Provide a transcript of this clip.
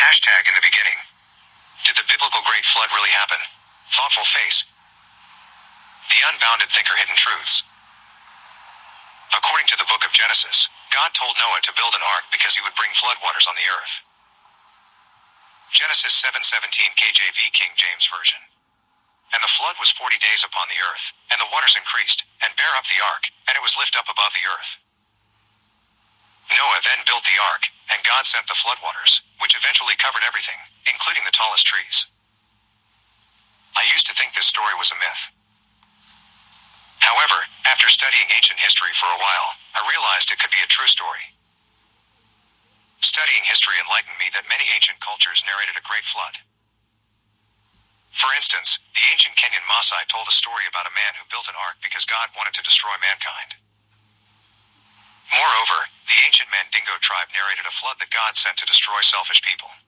In the beginning. Did the biblical great flood really happen? Thoughtful face. The unbounded thinker hidden truths. According to the book of Genesis, God told Noah to build an ark because he would bring floodwaters on the earth. Genesis 7:17 KJV King James Version. And the flood was 40 days upon the earth, and the waters increased, and bare up the ark, and it was lift up above the earth. Noah then built the ark, and God sent the floodwaters, which eventually covered everything, including the tallest trees. I used to think this story was a myth. However, after studying ancient history for a while, I realized it could be a true story. Studying history enlightened me that many ancient cultures narrated a great flood. For instance, the ancient Kenyan Maasai told a story about a man who built an ark because God wanted to destroy mankind. Moreover, the ancient Mandingo tribe narrated a flood that God sent to destroy selfish people.